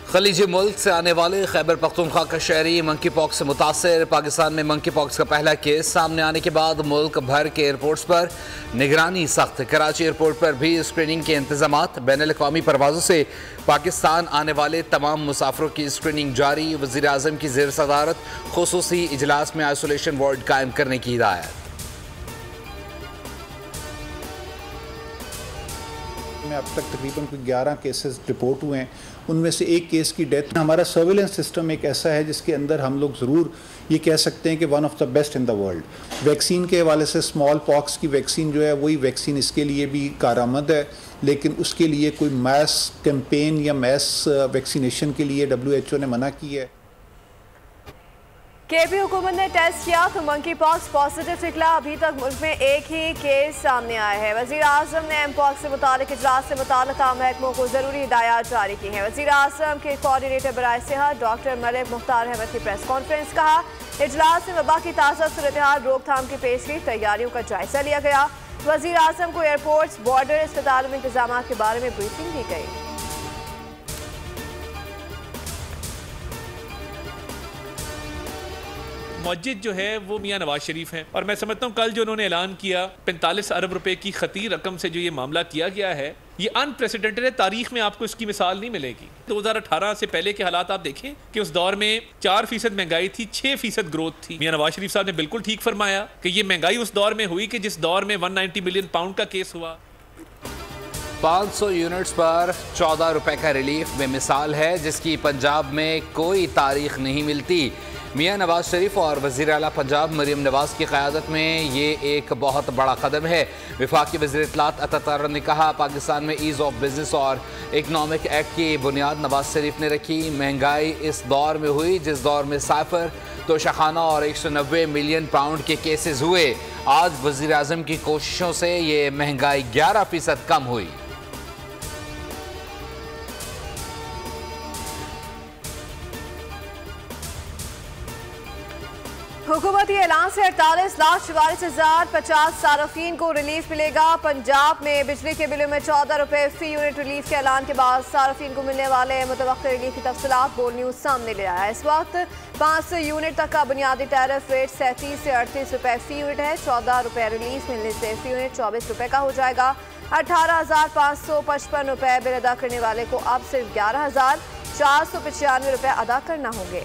खलीजी मुल्क से आने वाले खैबर पख्तूनख्वा का शहरी मंकी पॉक्स से मुतासर। पाकिस्तान में मंकी पॉक्स का पहला केस सामने आने के बाद मुल्क भर के एयरपोर्ट्स पर निगरानी सख्त। कराची एयरपोर्ट पर भी स्क्रीनिंग के इंतजाम। बैनुल-अक़वामी परवाज़ों से पाकिस्तान आने वाले तमाम मुसाफिरों की स्क्रीनिंग जारी। वज़ीर आज़म की ज़ेर सदारत खुसूसी इजलास में आइसोलेशन वार्ड कायम करने की हिदायत। में अब तक तकरीबन कोई 11 केसेस रिपोर्ट हुए हैं, उनमें से एक केस की डेथ। हमारा सर्विलेंस सिस्टम एक ऐसा है जिसके अंदर हम लोग ज़रूर ये कह सकते हैं कि one of the best in the world. Vaccine के हवाले से स्मॉल पॉक्स की वैक्सीन जो है वही वैक्सीन इसके लिए भी कारआमद है, लेकिन उसके लिए कोई मैस कैंपेन या मैस वैक्सीनेशन के लिए WHO ने मना की है। केपी हुकूमत ने टेस्ट किया तो मंकी पॉक्स पॉजिटिव निकला। अभी तक मुल्क में एक ही केस सामने आया है। वज़ीर आज़म ने एम पॉक्स से मुतालिक इजलास से मुताल्लिक़ा महकमों को ज़रूरी हिदायत जारी की है। वज़ीर आज़म के कोऑर्डिनेटर बराए सेहत डॉक्टर मलिक मुख्तार अहमद की प्रेस कॉन्फ्रेंस। कहा इजलास में वबा की ताज़ा सूरत-ए-हाल रोकथाम की पेशगी तैयारियों का जायजा लिया गया। वज़ीर आज़म को एयरपोर्ट्स, बॉर्डर, अस्पतालों में इंतजाम के बारे में ब्रीफिंग दी गई। मस्जिद जो है वो मियां नवाज शरीफ हैं और मैं समझता हूँ कल जो उन्होंने ऐलान किया 45 अरब रुपए की खती रकम से जो ये मामला किया गया है, ये अनप्रेसिडेंटेड है। तारीख में आपको इसकी मिसाल नहीं मिलेगी। 2018 से पहले के हालात आप देखें कि उस दौर में 4% महंगाई थी, 6% ग्रोथ थी। मियां नवाज शरीफ साहब ने बिल्कुल ठीक फरमाया कि ये महंगाई उस दौर में हुई कि जिस दौर में 190 मिलियन पाउंड का केस हुआ। 500 यूनिट्स पर 14 रुपए का रिलीफ बेमिसाल है, जिसकी पंजाब में कोई तारीख नहीं मिलती। मियां नवाज शरीफ और वज़ीर आला पंजाब मरीम नवाज की क़यादत में ये एक बहुत बड़ा कदम है। वफाकी वज़ीर इत्तलात अता तारर ने कहा पाकिस्तान में ईज़ ऑफ बिजनेस और इकनॉमिक एक्ट की बुनियाद नवाज शरीफ ने रखी। महंगाई इस दौर में हुई जिस दौर में साइफर, तोशाखाना और 190 मिलियन पाउंड के केसेस हुए। आज वज़ीर आज़म की कोशिशों से ये महंगाई 11% कम हुई। हुकूमती ऐलान से 48,44,050 सार्फिन को रिलीफ मिलेगा। पंजाब में बिजली के बिलों में 14 रुपए फी यूनिट रिलीफ के ऐलान के बाद सार्फिन को मिलने वाले मुतवक्किल रिलीफ की तफसीलात बोल न्यूज़ सामने ले आया है। इस वक्त 500 यूनिट तक का बुनियादी टैरिफ रेट 37 से 38 रुपए फी यूनिट है। 14 रुपए रिलीफ मिलने से फी यूनिट 24 रुपए का हो जाएगा। 18,555 रुपए बिल अदा करने वाले को अब सिर्फ 11,495 रुपए अदा करना होंगे।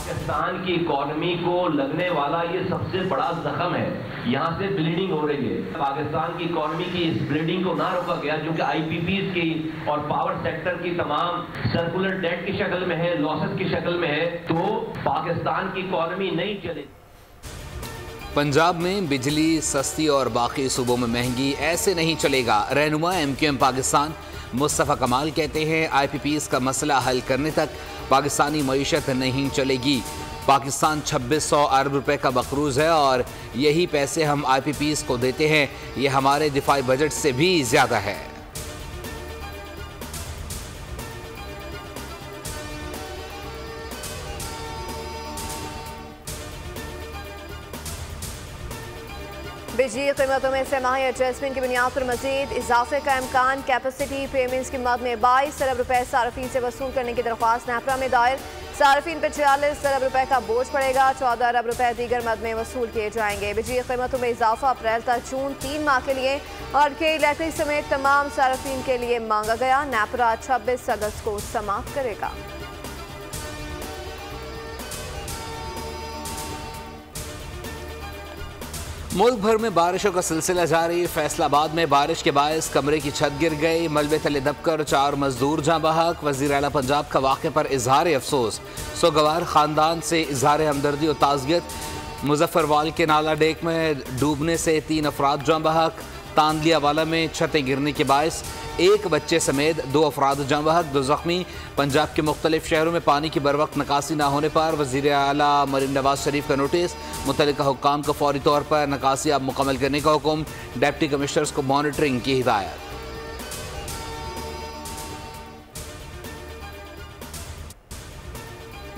पाकिस्तान की इकॉनमी को लगने वाला ये सबसे बड़ा जख्म है। यहाँ से ब्लीडिंग हो रही है। पाकिस्तान की इकॉनमी की इस ब्लीडिंग को ना रोका गया जो कि IPPs की और पावर सेक्टर की तमाम सर्कुलर डेट की शक्ल में है, लॉसेस की शक्ल में है, तो पाकिस्तान की इकॉनमी नहीं चलेगी। पंजाब में बिजली सस्ती और बाकी सूबों में महंगी, ऐसे नहीं चलेगा। रहनुमा MQM पाकिस्तान मुस्तफ़ा कमाल कहते हैं IPPs का मसला हल करने तक पाकिस्तानी मईशत नहीं चलेगी। पाकिस्तान 2600 अरब रुपए का मकरूज़ है और यही पैसे हम IPPs को देते हैं। ये हमारे दिफाई बजट से भी ज़्यादा है। बिजली कीमतों में सेमाही एडजस्टमेंट की बुनियाद पर मजीद इजाफे का इम्कान। कैपेसिटी पेमेंट्स की मद में 22 अरब रुपए सार्फिन से वसूल करने की दरख्वास्त नेपरा में दायर। सार्फिन पर 46 अरब रुपए का बोझ पड़ेगा। 14 अरब रुपए दीगर मद में वसूल किए जाएंगे। बिजली कीमतों में इजाफा अप्रैल तक जून 3 माह के लिए और के इलेक्ट्रिक समेत तमाम सार्फिन के लिए मांगा गया। नेपरा 26 अगस्त को समाप्त करेगा। मुल्क भर में बारिशों का सिलसिला जारी। फैसलाबाद में बारिश के बायस कमरे की छत गिर गई, मलबे तले दबकर 4 मजदूर जाँ बहक। वज़ीर आला पंजाब का वाक़े पर इजहार अफसोस। सोगवार ख़ानदान से इजहार हमदर्दी और ताज़ियत। मुजफ्फरवाल के नाला डेक में डूबने से 3 अफराद जाँ बहक। तांदलियावाला में छतें गिरने के बायस 1 बच्चे समेत 2 अफराद जाँ बहक, 2 ज़ख्मी। पंजाब के मुख्तलिफ शहरों में पानी की बरवक्त निकासी न होने पर वज़ीर आला मरीम नवाज शरीफ का नोटिस। मुतल्लिका हुक्काम को फौरी तौर पर निकासी अब मुकम्मल करने का हुक्म। डिप्टी कमिश्नर्स को मॉनिटरिंग की हिदायत।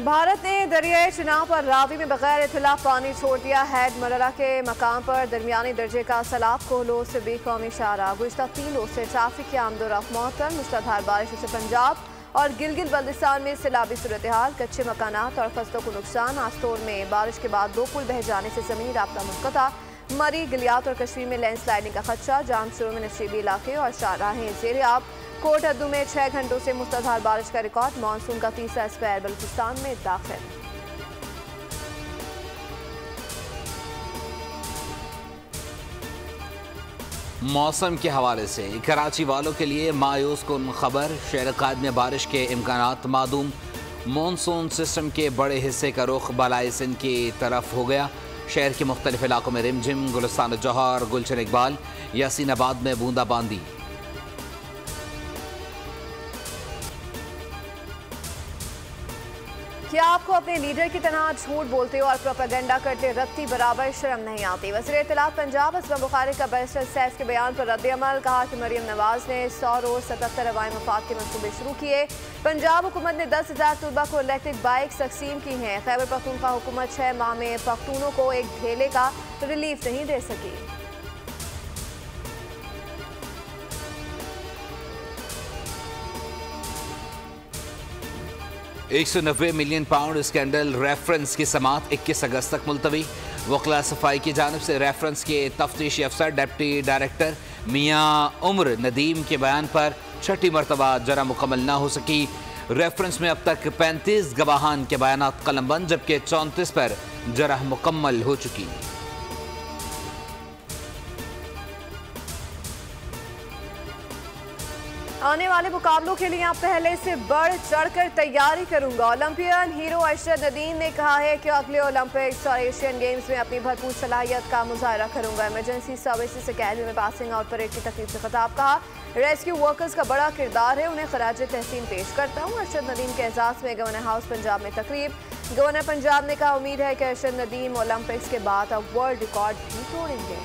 भारत ने दरियाए चिनाब पर रावी में बगैर इतला पानी छोड़ दिया। हैड मलला के मकाम पर दरमियानी दर्जे का सैलाब कोहलों से बेकौमी इशारा। गुज़िश्ता 3 रोज़ से ट्रैफिक की आमदोरफ्त मअतल। मूसलाधार बारिश से पंजाब और गिलगित बल्तिस्तान में सैलाबी सूरत हाल। कच्चे मकानात और फसलों को नुकसान। आस्तोर में बारिश के बाद 2 पुल बह जाने से ज़मीनी राब्ता मुनक़ता। मरी, गिलियात और कश्मीर में लैंडस्लाइडिंग का खदशा। जामशोरों में नशीबी इलाके और शाहराहें ज़ेर-ए-आब। कोट हद्दू में 6 घंटों से मुसलधार बारिश का रिकॉर्ड। मानसून का 3रा स्पेयर बलूचिस्तान में दाखिल। मौसम के हवाले से कराची वालों के लिए मायूस कुन खबर। शहर कायद में बारिश के इम्कानात मादूम। मानसून सिस्टम के बड़े हिस्से का रुख बलाई सिंध की तरफ हो गया। शहर के मुख्तलिफ इलाकों में रिमझिम। गुलिस्तान जौहर, गुलशन इकबाल, यासीनाबाद में बूंदाबांदी। क्या आपको अपने लीडर की तरह झूठ बोलते हो और प्रोपेगेंडा करते रत्ती बराबर शर्म नहीं आती? वज़ीर इत्तलात पंजाब असमा बुखारी का बैरिस्टर सैफ के बयान पर रद्द-ए-अमल। कहा कि मरियम नवाज ने 100 रोज़ 77 अवामी मफाद के मंसूबे शुरू किए। पंजाब हुकूमत ने 10,000 तलबा को इलेक्ट्रिक बाइक तकसीम की हैं। खैबर पख्तूनख्वा हुकूमत 6 माह में पख्तूनों को एक ढेले का रिलीफ नहीं दे सकी। 190 मिलियन पाउंड स्कैंडल रेफरेंस की समाअत 21 अगस्त तक मुलतवी। वकला सफाई की जानिब से रेफरेंस के तफ्तीशी अफसर डिप्टी डायरेक्टर मियाँ उम्र नदीम के बयान पर 6ठी मरतबा जरा मुकम्मल ना हो सकी। रेफरेंस में अब तक 35 गवाहान के बयानात कलमबंद, जबकि 34 पर जरा मुकम्मल हो चुकी। आने वाले मुकाबलों के लिए आप पहले से बढ़ चढ़कर तैयारी करूंगा। ओलंपियन हीरो अरशद नदीम ने कहा है कि अगले ओलंपिक्स और एशियन गेम्स में अपनी भरपूर सलाहियत का मुजाहरा करूंगा। इमरजेंसी सर्विसेज अकेडमी में पासिंग आउट परेड की तकरीब से खिताब। कहा, रेस्क्यू वर्कर्स का बड़ा किरदार है, उन्हें खराज तहसीन पेश करता हूँ। अरशद नदीम के एजाज में गवर्नर हाउस पंजाब में तकरीब। गवर्नर पंजाब ने कहा, उम्मीद है कि अरशद नदीम ओलंपिक्स के बाद अब वर्ल्ड रिकॉर्ड भी तोड़ेंगे।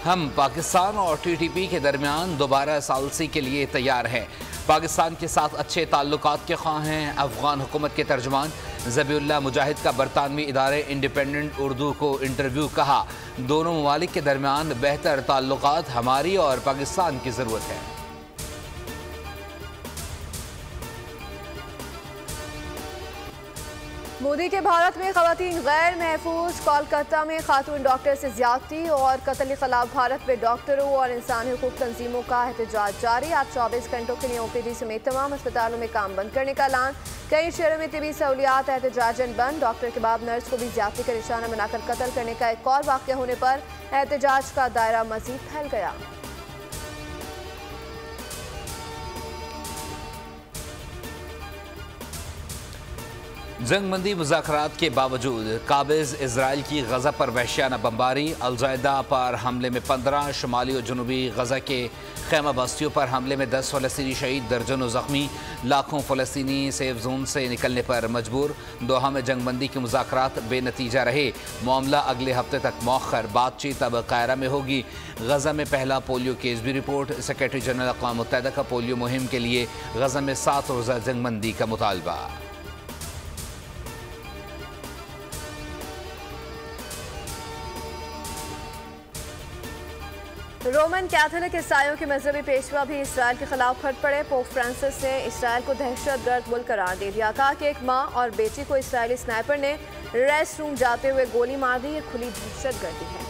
हम पाकिस्तान और TTP के दरमियान दोबारा सालसी के लिए तैयार हैं। पाकिस्तान के साथ अच्छे ताल्लुकात के ख्वाह हैं। अफगान हुकूमत के तर्जुमान ज़बीउल्लाह मुजाहिद का बरतानवी इदारे इंडिपेंडेंट उर्दू को इंटरव्यू। कहा, दोनों ममालिक के दरमियान बेहतर ताल्लुकात हमारी और पाकिस्तान की ज़रूरत है। मोदी के भारत में खवातीन गैर महफूज। कोलकाता में खातून डॉक्टर से ज्यादती और कत्ल के खिलाफ भारत में डॉक्टरों और इंसानी हुकूक तंजीमों का एहतजाज जारी। आज 24 घंटों के लिए OPD समेत तमाम अस्पतालों में काम बंद करने का ऐलान। कई शहरों में तिबी सहूलियात एहतजाजन बंद। डॉक्टर के बाद नर्स को भी ज्यादती का निशाना बनाकर कत्ल करने का एक और वाक़या होने पर एहतजाज का दायरा मजीद फैल गया। जंगबंदी मुज़ाकरात के बावजूद काबिज इजराइल की गजा पर वहशियाना बमबारी। अलजायदा पर हमले में 15, शुमाली और जनूबी गजा के खैमा बस्तियों पर हमले में 10 फ़लस्तीनी शहीद, दर्जनों ज़ख्मी। लाखों फ़लस्तीनी सेफ जोन से निकलने पर मजबूर। दोहा में जंगबंदी के मुज़ाकरात बेनतीजा रहे। मामला अगले हफ्ते तक मौखर। बातचीत अब कायरा में होगी। गजा में पहला पोलियो केस भी रिपोर्ट। सेक्रेटरी जनरल अक़वाम मुत्तहिदा का पोलियो मुहिम के लिए गजा में 7 रोज़ा जंगबंदी का मुतालबा। रोमन कैथोलिक ईसाइयों के मजहबी पेशवा भी इसराइल के खिलाफ फट पड़े। पोप फ्रांसिस ने इसराइल को दहशतगर्द मुल्क करार दे दिया। कहा कि एक माँ और बेटी को इसराइली स्नाइपर ने रेस्ट रूम जाते हुए गोली मार दी। ये खुली दहशतगर्दी है।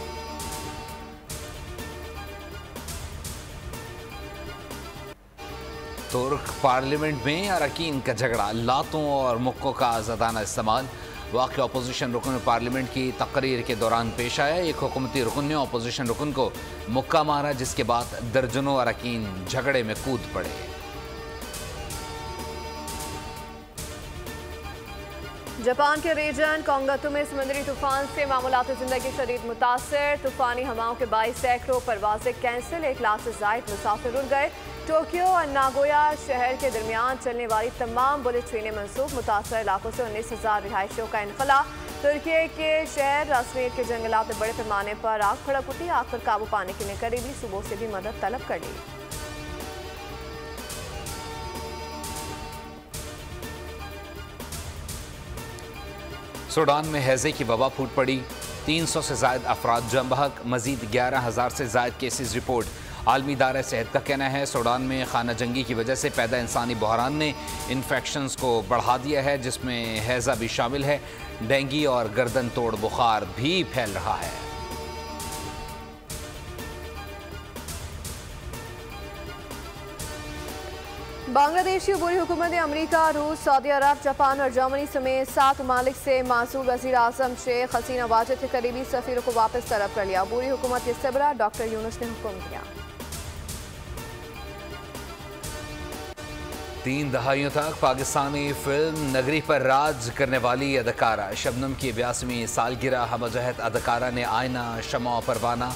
तुर्क पार्लियामेंट में अरकान का झगड़ा, लातों और मुक्कों का आज़ादाना इस्तेमाल। वाक़या अपोजिशन रुकन पार्लियामेंट की तकरीर के दौरान पेश आया। एक हुकूमती रुकन ने अपोजिशन रुकन को मुक्का मारा, जिसके बाद दर्जनों अरकान झगड़े में कूद पड़े। जापान के रीजन कोंगतू में समुद्री तूफान से मामूलात जिंदगी शदीद मुतासर। तूफानी हवाओं के 22 सैकड़ों परवाजें कैंसिल, 1 लाख से जायद मुसाफिर उड़ गए। टोक्यो और नागोया शहर के दरमियान चलने वाली तमाम बुलेट ट्रेनें मनसूख। मुतासर इलाकों से 19,000 रिहायशियों का इनखला। तुर्की के शहर रास्मेट के जंगलात में बड़े पैमाने पर आग भड़क उठी। आग पर काबू पाने के लिए करीबी सूबों से भी मदद तलब कर ली। सूडान में हैजे की वबा फूट पड़ी। 300 से ज्यादा अफराद जम बहक। मजीद 11,000 से ज्यादा केसेस रिपोर्ट। आलमी इदारा सेहत का कहना है सूडान में खाना जंगी की वजह से पैदा इंसानी बहरान ने इन्फेक्शंस को बढ़ा दिया है, जिसमें हैजा भी शामिल है। डेंगू और गर्दन तोड़ बुखार भी फैल रहा है। बांग्लादेश की बुरी हुकूमत ने अमरीका, रूस, सऊदी अरब, जापान और जर्मनी समेत 7 ममालिक से मासूल वज़ीर आज़म शेख हसीना वाजिद के करीबी सफीरों को वापस तलब कर लिया। बुरी हुकूमत के सरबराह डॉक्टर यूनुस ने हुक्म दिया। 3 दहाइयों तक पाकिस्तानी फिल्म नगरी पर राज करने वाली अदाकारा शबनम की 82वीं सालगिरह हमजहत अदाकारा ने आईना, शमा, परवाना,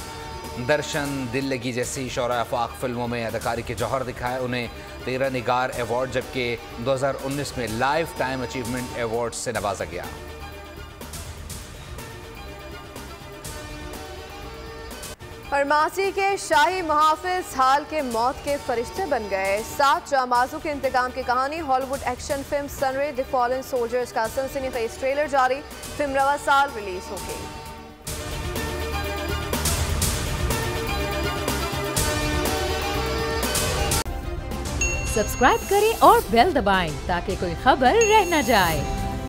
दर्शन, दिल लगी जैसी शौरा आफाक फिल्मों में अदाकारी के जौहर दिखाए। उन्हें 13 निगार अवार्ड जबकि 2019 में लाइफ टाइम अचीवमेंट अवार्ड से नवाजा गया। फरमासी के शाही मुहाफिज हाल के मौत के फरिश्ते बन गए। 7 जामाजों के इंतकाम की कहानी। Hollywood action film Sunray the fallen soldiers का सनसनीखेज ट्रेलर जारी। फिल्म रवा साल रिलीज होगी। सब्सक्राइब करें और बेल दबाएं ताकि कोई खबर रह न जाए।